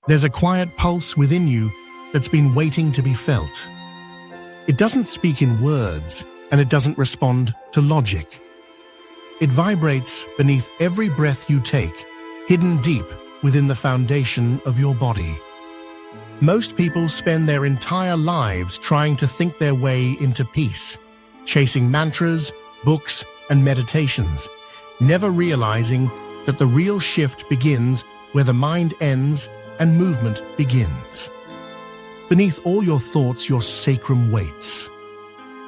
There's a quiet pulse within you that's been waiting to be felt. It doesn't speak in words, and it doesn't respond to logic. It vibrates beneath every breath you take, hidden deep within the foundation of your body. Most people spend their entire lives trying to think their way into peace, chasing mantras, books, and meditations, never realizing that the real shift begins where the mind ends and movement begins. Beneath all your thoughts, your sacrum waits.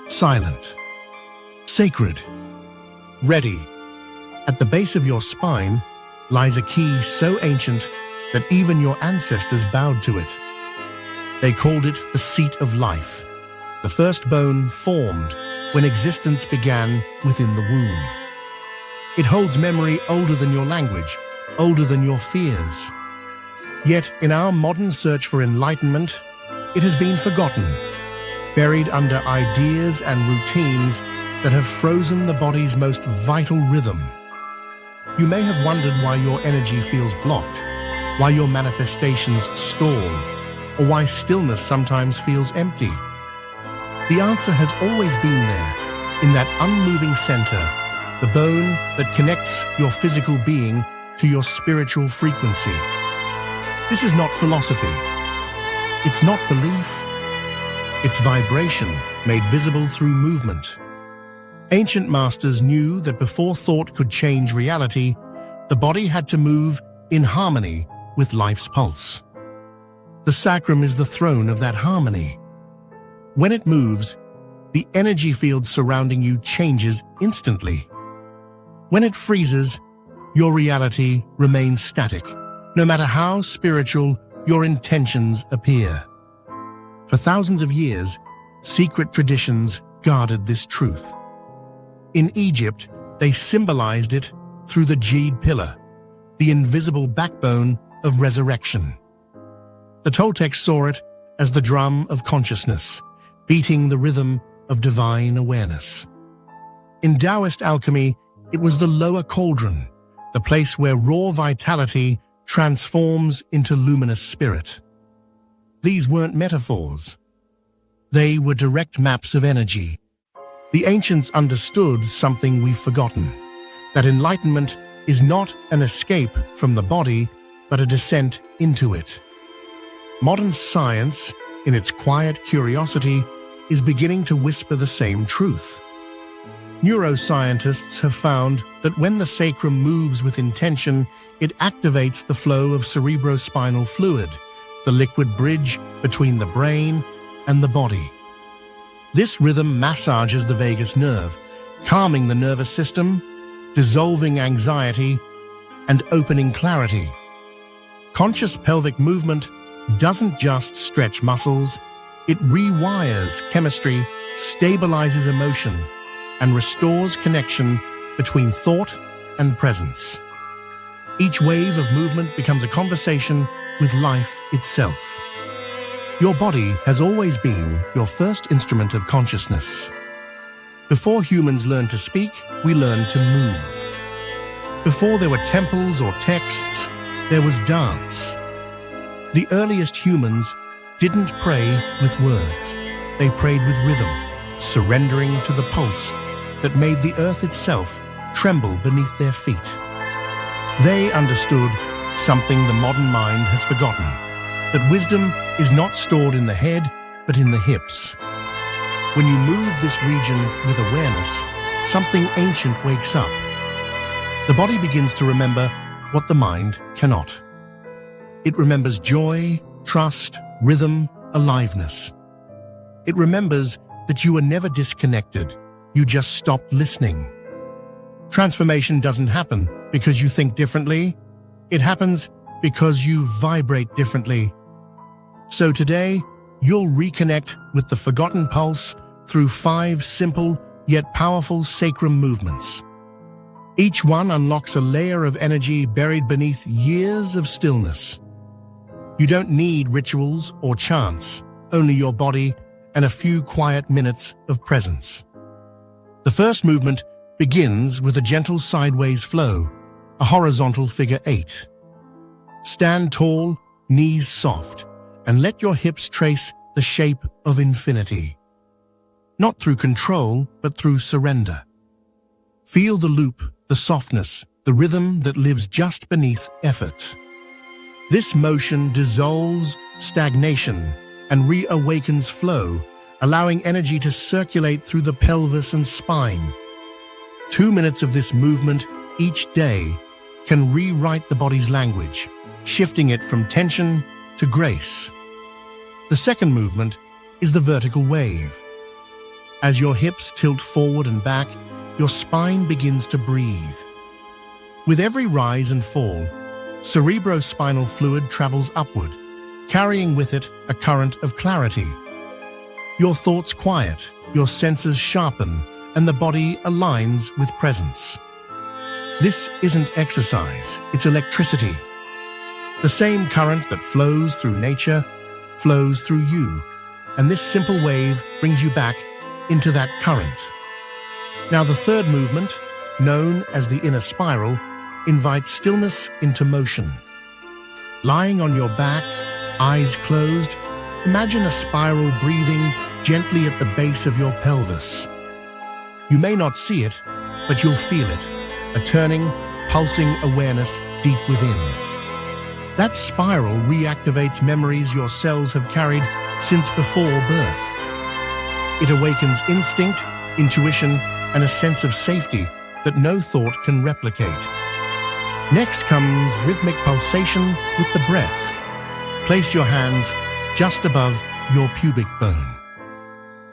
Silent, sacred, ready. At the base of your spine lies a key so ancient that even your ancestors bowed to it. They called it the seat of life, the first bone formed when existence began within the womb. It holds memory older than your language, older than your fears. Yet, in our modern search for enlightenment, it has been forgotten, buried under ideas and routines that have frozen the body's most vital rhythm. You may have wondered why your energy feels blocked, why your manifestations stall, or why stillness sometimes feels empty. The answer has always been there, in that unmoving center, the bone that connects your physical being to your spiritual frequency. This is not philosophy. It's not belief. It's vibration made visible through movement. Ancient masters knew that before thought could change reality, the body had to move in harmony with life's pulse. The sacrum is the throne of that harmony. When it moves, the energy field surrounding you changes instantly. When it freezes, your reality remains static, no matter how spiritual your intentions appear. For thousands of years, secret traditions guarded this truth. In Egypt, they symbolized it through the jade pillar, the invisible backbone of resurrection. The Toltecs saw it as the drum of consciousness, beating the rhythm of divine awareness. In Daoist alchemy, it was the lower cauldron, the place where raw vitality transforms into luminous spirit. These weren't metaphors. They were direct maps of energy. The ancients understood something we've forgotten, that enlightenment is not an escape from the body, but a descent into it. Modern science, in its quiet curiosity, is beginning to whisper the same truth. Neuroscientists have found that when the sacrum moves with intention, it activates the flow of cerebrospinal fluid, the liquid bridge between the brain and the body. This rhythm massages the vagus nerve, calming the nervous system, dissolving anxiety, and opening clarity. Conscious pelvic movement doesn't just stretch muscles, it rewires chemistry, stabilizes emotion, and restores connection between thought and presence. Each wave of movement becomes a conversation with life itself. Your body has always been your first instrument of consciousness. Before humans learned to speak, we learned to move. Before there were temples or texts, there was dance. The earliest humans didn't pray with words. They prayed with rhythm, surrendering to the pulse that made the earth itself tremble beneath their feet. They understood something the modern mind has forgotten, that wisdom is not stored in the head, but in the hips. When you move this region with awareness, something ancient wakes up. The body begins to remember what the mind cannot. It remembers joy, trust, rhythm, aliveness. It remembers that you were never disconnected, you just stopped listening. Transformation doesn't happen because you think differently. It happens because you vibrate differently. So today, you'll reconnect with the forgotten pulse through 5 simple yet powerful sacrum movements. Each one unlocks a layer of energy buried beneath years of stillness. You don't need rituals or chants, only your body and a few quiet minutes of presence. The first movement begins with a gentle sideways flow, a horizontal figure 8. Stand tall, knees soft, and let your hips trace the shape of infinity. Not through control, but through surrender. Feel the loop, the softness, the rhythm that lives just beneath effort. This motion dissolves stagnation and reawakens flow, allowing energy to circulate through the pelvis and spine. 2 minutes of this movement each day can rewrite the body's language, shifting it from tension to grace. The second movement is the vertical wave. As your hips tilt forward and back, your spine begins to breathe. With every rise and fall, cerebrospinal fluid travels upward, carrying with it a current of clarity. Your thoughts quiet, your senses sharpen, and the body aligns with presence. This isn't exercise, it's electricity. The same current that flows through nature flows through you, and this simple wave brings you back into that current. Now the third movement, known as the inner spiral, invites stillness into motion. Lying on your back, eyes closed, imagine a spiral breathing gently at the base of your pelvis. You may not see it, but you'll feel it, a turning, pulsing awareness deep within. That spiral reactivates memories your cells have carried since before birth. It awakens instinct, intuition, and a sense of safety that no thought can replicate. Next comes rhythmic pulsation with the breath. Place your hands just above your pubic bone.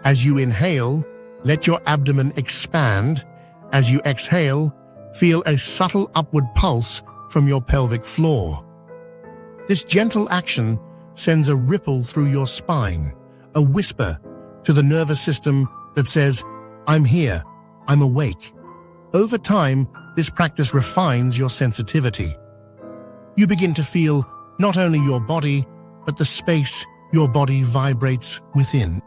As you inhale, let your abdomen expand. As you exhale, feel a subtle upward pulse from your pelvic floor. This gentle action sends a ripple through your spine, a whisper to the nervous system that says, "I'm here, I'm awake." Over time, this practice refines your sensitivity. You begin to feel not only your body, but the space your body vibrates within.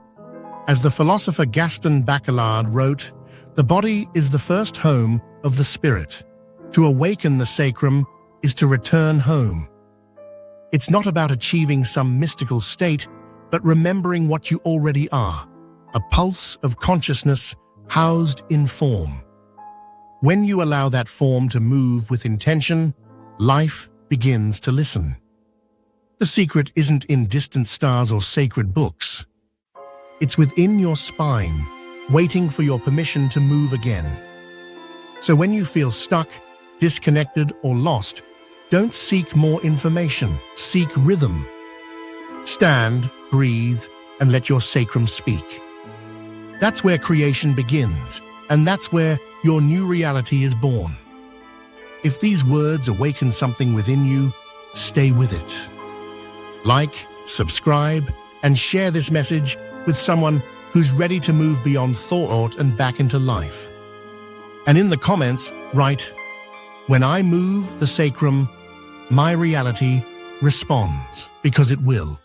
As the philosopher Gaston Bachelard wrote, "The body is the first home of the spirit. To awaken the sacrum is to return home." It's not about achieving some mystical state, but remembering what you already are, a pulse of consciousness housed in form. When you allow that form to move with intention, life begins to listen. The secret isn't in distant stars or sacred books. It's within your spine, waiting for your permission to move again. So when you feel stuck, disconnected, or lost, don't seek more information, seek rhythm. Stand, breathe, and let your sacrum speak. That's where creation begins, and that's where your new reality is born. If these words awaken something within you, stay with it. Like, subscribe, and share this message with someone who's ready to move beyond thought and back into life. And in the comments, write, "When I move the sacrum, my reality responds," because it will.